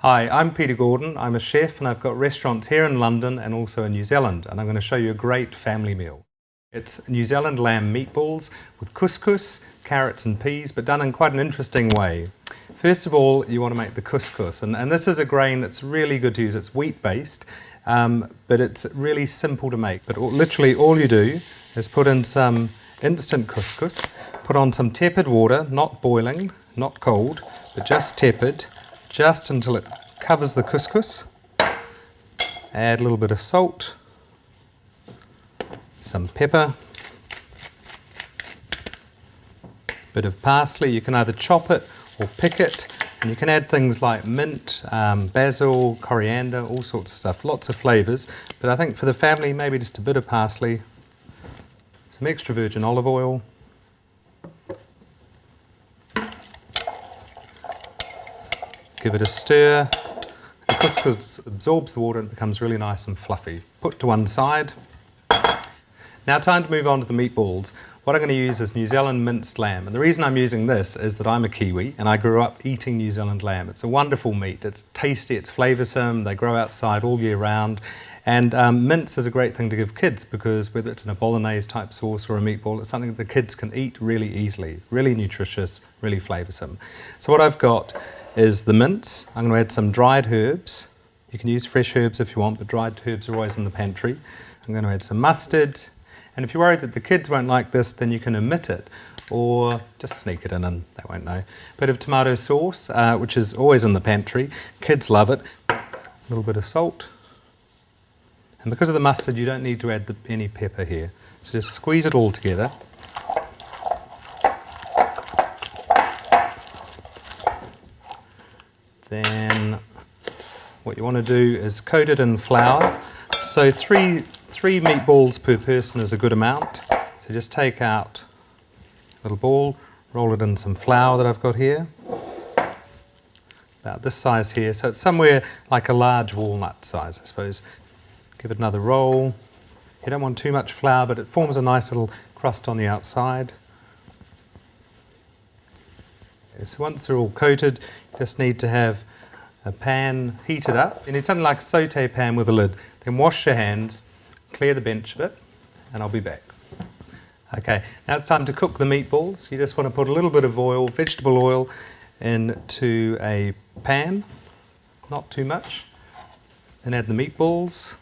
Hi, I'm Peter Gordon. I'm a chef and I've got restaurants here in London and also in New Zealand, and I'm going to show you a great family meal. It's New Zealand lamb meatballs with couscous, carrots and peas, but done in quite an interesting way. First of all, you want to make the couscous, and this is a grain that's really good to use. It's wheat based, but it's really simple to make. But literally all you do is put in some instant couscous, put on some tepid water, not boiling, not cold, but just tepid, just until it covers the couscous. Add a little bit of salt, some pepper, bit of parsley. You can either chop it or pick it, and you can add things like mint, basil, coriander, all sorts of stuff, lots of flavours. But I think for the family, maybe just a bit of parsley, some extra virgin olive oil, give it a stir. The couscous absorbs the water and becomes really nice and fluffy. Put to one side. Now time to move on to the meatballs. What I'm going to use is New Zealand minced lamb. And the reason I'm using this is that I'm a Kiwi and I grew up eating New Zealand lamb. It's a wonderful meat. It's tasty, it's flavoursome, they grow outside all year round. And mince is a great thing to give kids because whether it's in a bolognese type sauce or a meatball, it's something that the kids can eat really easily, really nutritious, really flavoursome. So what I've got is the mince. I'm going to add some dried herbs. You can use fresh herbs if you want, but dried herbs are always in the pantry. I'm going to add some mustard. And if you're worried that the kids won't like this, then you can omit it or just sneak it in and they won't know. A bit of tomato sauce, which is always in the pantry. Kids love it. A little bit of salt. And because of the mustard, you don't need to add any pepper here. So just squeeze it all together. Then what you want to do is coat it in flour. So three meatballs per person is a good amount. So just take out a little ball, roll it in some flour that I've got here. About this size here. So it's somewhere like a large walnut size, I suppose. Give it another roll. You don't want too much flour, but it forms a nice little crust on the outside. So once they're all coated, you just need to have a pan heated up. You need something like a saute pan with a lid. Then wash your hands, clear the bench a bit, and I'll be back. Okay, now it's time to cook the meatballs. You just want to put a little bit of oil, vegetable oil, into a pan, not too much. Then add the meatballs.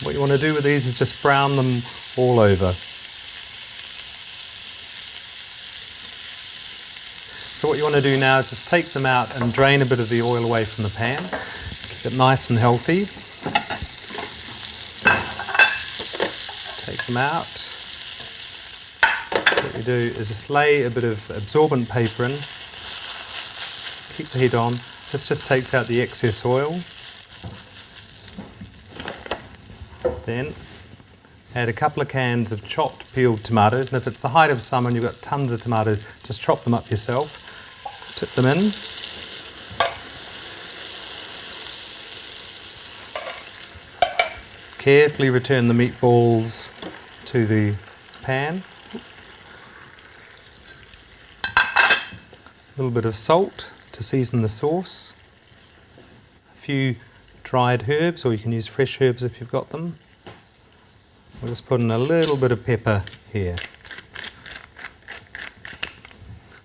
What you want to do with these is just brown them all over. So what you want to do now is just take them out and drain a bit of the oil away from the pan. Keep it nice and healthy. Take them out. So what you do is just lay a bit of absorbent paper in. Keep the heat on. This just takes out the excess oil. Then add a couple of cans of chopped peeled tomatoes, and if it's the height of summer and you've got tons of tomatoes, just chop them up yourself. Tip them in. Carefully return the meatballs to the pan. A little bit of salt to season the sauce. A few dried herbs, or you can use fresh herbs if you've got them. We'll just put in a little bit of pepper here.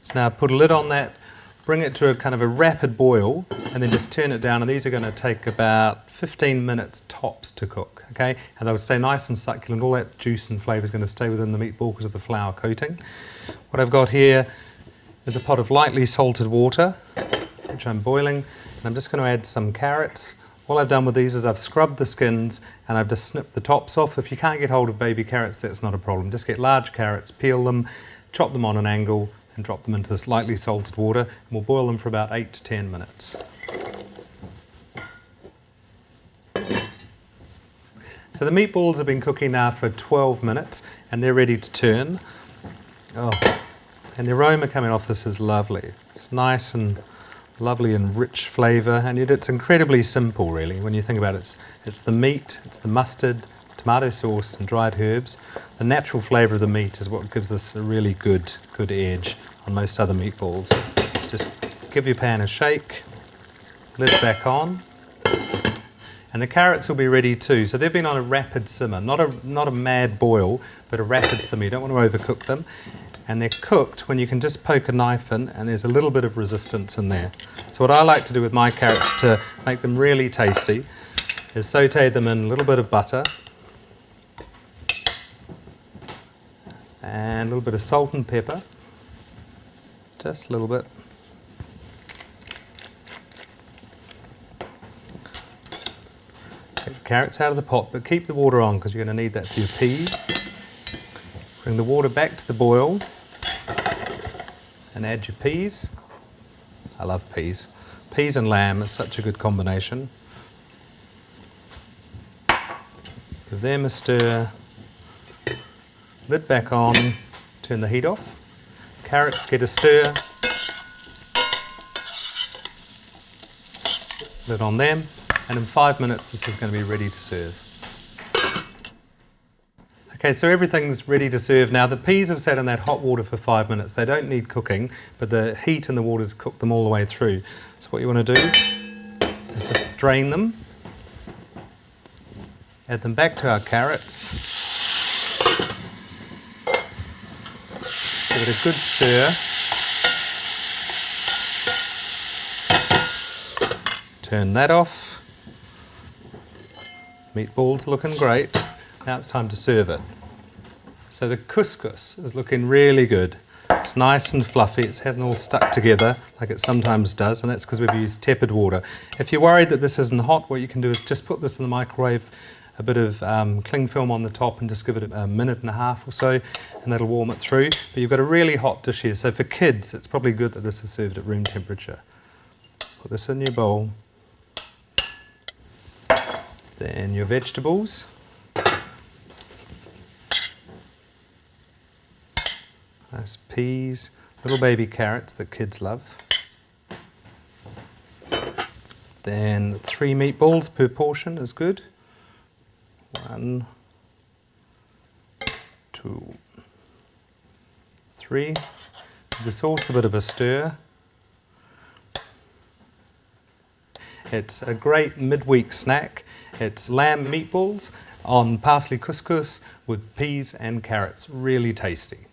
So now put a lid on that, bring it to a kind of a rapid boil, and then just turn it down. And these are going to take about 15 minutes tops to cook, okay? And they'll stay nice and succulent. All that juice and flavour is going to stay within the meatball because of the flour coating. What I've got here is a pot of lightly salted water, which I'm boiling, and I'm just going to add some carrots. All I've done with these is I've scrubbed the skins and I've just snipped the tops off. If you can't get hold of baby carrots, that's not a problem. Just get large carrots, peel them, chop them on an angle and drop them into this lightly salted water, and we'll boil them for about 8 to 10 minutes. So the meatballs have been cooking now for 12 minutes and they're ready to turn. Oh, and the aroma coming off this is lovely. It's nice and lovely and rich flavour, and yet it's incredibly simple really when you think about it. It's the meat, it's the mustard, it's tomato sauce and dried herbs. The natural flavour of the meat is what gives this a really good edge on most other meatballs. Just give your pan a shake, lid back on, and the carrots will be ready too. So they've been on a rapid simmer, not a mad boil, but a rapid simmer. You don't want to overcook them. And they're cooked when you can just poke a knife in and there's a little bit of resistance in there. So what I like to do with my carrots to make them really tasty is sauté them in a little bit of butter and a little bit of salt and pepper, just a little bit. Take the carrots out of the pot, but keep the water on because you're going to need that for your peas. Bring the water back to the boil and add your peas. I love peas. Peas and lamb is such a good combination. Give them a stir. Lid back on, turn the heat off. Carrots get a stir. Lid on them, and in 5 minutes this is going to be ready to serve. Okay, so everything's ready to serve now. The peas have sat in that hot water for 5 minutes. They don't need cooking, but the heat in the water's cooked them all the way through. So what you want to do is just drain them, add them back to our carrots, give it a good stir, turn that off. Meatballs looking great. Now it's time to serve it. So the couscous is looking really good. It's nice and fluffy, it hasn't all stuck together like it sometimes does, and that's because we've used tepid water. If you're worried that this isn't hot, what you can do is just put this in the microwave, a bit of cling film on the top, and just give it a minute and a half or so, and that'll warm it through. But you've got a really hot dish here, so for kids it's probably good that this is served at room temperature. Put this in your bowl. Then your vegetables. Nice peas, little baby carrots that kids love. Then 3 meatballs per portion is good. 1, 2, 3. Give the sauce a bit of a stir. It's a great midweek snack. It's lamb meatballs on parsley couscous with peas and carrots. Really tasty.